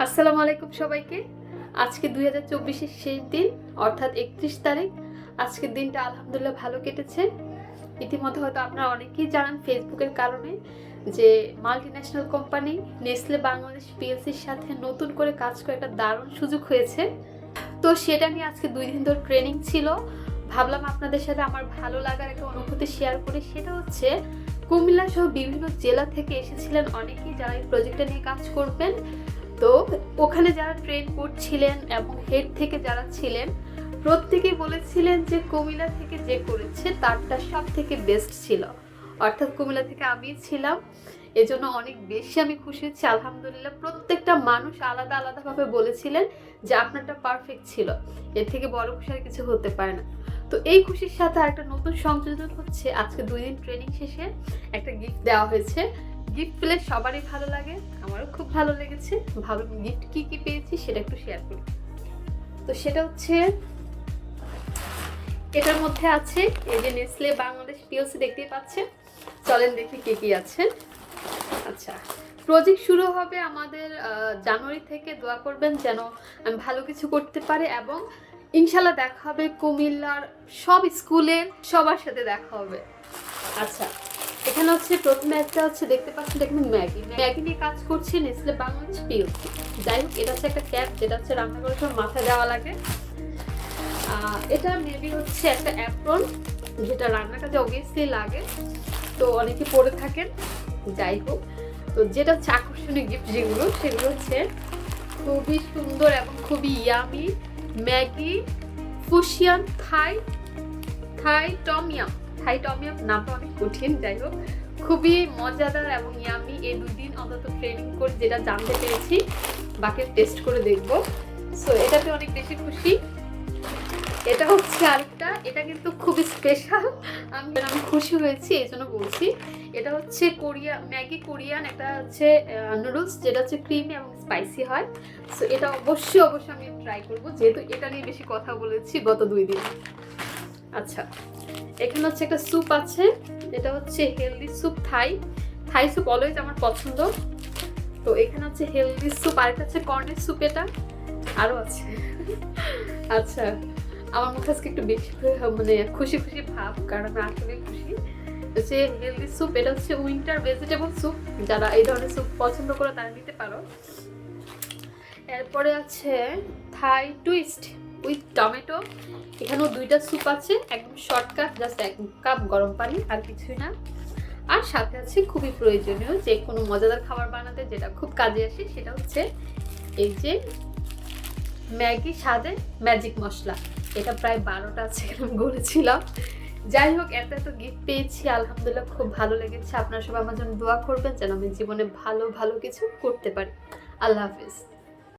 আসসালামু আলাইকুম সবাইকে। আজকে 2024 এর শেষ দিন অর্থাৎ 31 তারিখ। আজকের দিনটা আলহামদুলিল্লাহ ভালো কেটেছে। ইতিমধ্যে হয়তো আপনারা অনেকেই জানেন ফেসবুকের কারণে যে মাল্টিন্যাশনাল কোম্পানি নেসলে বাংলাদেশ পিএলসির সাথে নতুন করে কাজ করে একটা দারুণ সুযোগ হয়েছে। তো সেটা নিয়ে আজকে 2 দিন ধরে ট্রেনিং ছিল। ভাবলাম আপনাদের সাথে আমার ভালো লাগার একটা অনুভূতি শেয়ার করি। সেটা হচ্ছে কুমিল্লা সহ বিভিন্ন জেলা থেকে এসেছিলেন অনেকেই যারা এই প্রজেক্টটা নিয়ে কাজ করবেন। তো ওখানে যারা ট্রেন করছিলেন এবং হেড থেকে যারা ছিলেন প্রত্যেকেই বলেছিলেন যে কুমিল্লা থেকে যে করেছে তারটা সব থেকে বেস্ট ছিল। অর্থাৎ কুমিল্লা থেকে আমি ছিলাম, এজন্য অনেক বেশি আমি খুশি হচ্ছি। আলহামদুলিল্লাহ প্রত্যেকটা মানুষ আলাদা আলাদাভাবে বলেছিলেন যে আপনারটা পারফেক্ট ছিল, এর থেকে বড় খুশি আর কিছু হতে পারে না। তো এই খুশির সাথে একটা নতুন সংযোজন হচ্ছে, আজকে 2 দিন ট্রেনিং শেষে একটা গিফট দেওয়া হয়েছে। গিফট পেলে সবারই ভালো লাগে, আমারও খুব ভালো লেগেছে। ভাবলাম গিফট কি কি পেয়েছি সেটা একটু শেয়ার করি। তো সেটা হচ্ছে এটার মধ্যে আছে এই যে নেসলে বাংলাদেশ পিএলসি দেখতেই পাচ্ছেন। চলেন দেখি কি কি আছে। আচ্ছা, প্রজেক্ট শুরু হবে আমাদের জানুয়ারি থেকে। দোয়া করবেন যেন আমি ভালো কিছু করতে পারি এবং ইনশাল্লাহ দেখা হবে কুমিল্লার সব স্কুলের সবার সাথে দেখা হবে। আচ্ছা, এখানে হচ্ছে প্রথমে একটা হচ্ছে দেখতে পাচ্ছেন, দেখুন ম্যাগি নিয়ে কাজ করছে নেসলে বাংলাদেশ পিএলসি। যাই হোক, এটা হচ্ছে একটা ক্যাপ যেটা হচ্ছে রান্না করার সময় মাথায় দেওয়া লাগে। এটা মেবি হচ্ছে একটা অ্যাপ্রন যেটা রান্নার কাজে অবভিয়াসলি লাগে, তো অনেকে পরে থাকেন। যাই হোক, তো যেটা হচ্ছে আকর্ষণীয় গিফট সেগুলো হচ্ছে খুবই সুন্দর এবং খুবই ইয়ামি ম্যাগি ফুশিয়ান থাই টমিয়াম নামটা অনেক কঠিন। যাই হোক, খুবই মজাদার এবং ইয়ামি। এই 2 দিন অন্তত ট্রেনিং করে যেটা জানতে পেরেছি, বাকি টেস্ট করে দেখব। সো এটাতে অনেক বেশি খুশি। এটা হচ্ছে আরেকটা, এটা কিন্তু খুবই স্পেশাল। আমি খুশি হয়েছি এই জন্য বলছি। এটা হচ্ছে কোরিয়ান একটা হচ্ছে নুডলস যেটা হচ্ছে ক্রিমি এবং স্পাইসি হয়। সো এটা অবশ্যই আমি ট্রাই করবো, যেহেতু এটা নিয়ে বেশি কথা বলেছি গত 2 দিন। আচ্ছা, এখানে হচ্ছে একটা স্যুপ আছে, এটা হচ্ছে healthy soup. Thai soup always আমার পছন্দ। তো এখানে হচ্ছে হেলদি স্যুপ, আরেকটা হচ্ছে কর্নের স্যুপ। এটা আরও আছে। আচ্ছা, আমার মুখে আজকে একটু বেশি মানে খুশি ভাব, কারণ আমি আসলে খুশি। হচ্ছে হেলদি স্যুপ, এটা হচ্ছে উইন্টার ভেজিটেবল স্যুপ। যারা এই ধরনের স্যুপ পছন্দ করে তারা নিতে পারো। এরপরে আছে থাই টুইস্ট উইথ টমেটো। এখানেও 2টা স্যুপ আছে, একদম শর্টকাট, জাস্ট 1 কাপ গরম পানি, আর কিছুই না। আর সাথে আছে খুবই প্রয়োজনীয় যে কোনো মজাদার খাবার বানাতে যেটা খুব কাজে আসে, সেটা হচ্ছে এই যে ম্যাগি স্বাদে ম্যাজিক মশলা। এটা প্রায় 12টা আছে, এরকম বলেছিলাম। যাই হোক, এত গিফট পেয়েছি, আলহামদুলিল্লাহ খুব ভালো লেগেছে। আপনারা সবাই আমার জন্য দোয়া করবেন যেন আমি জীবনে ভালো কিছু করতে পারি। আল্লাহ হাফিজ।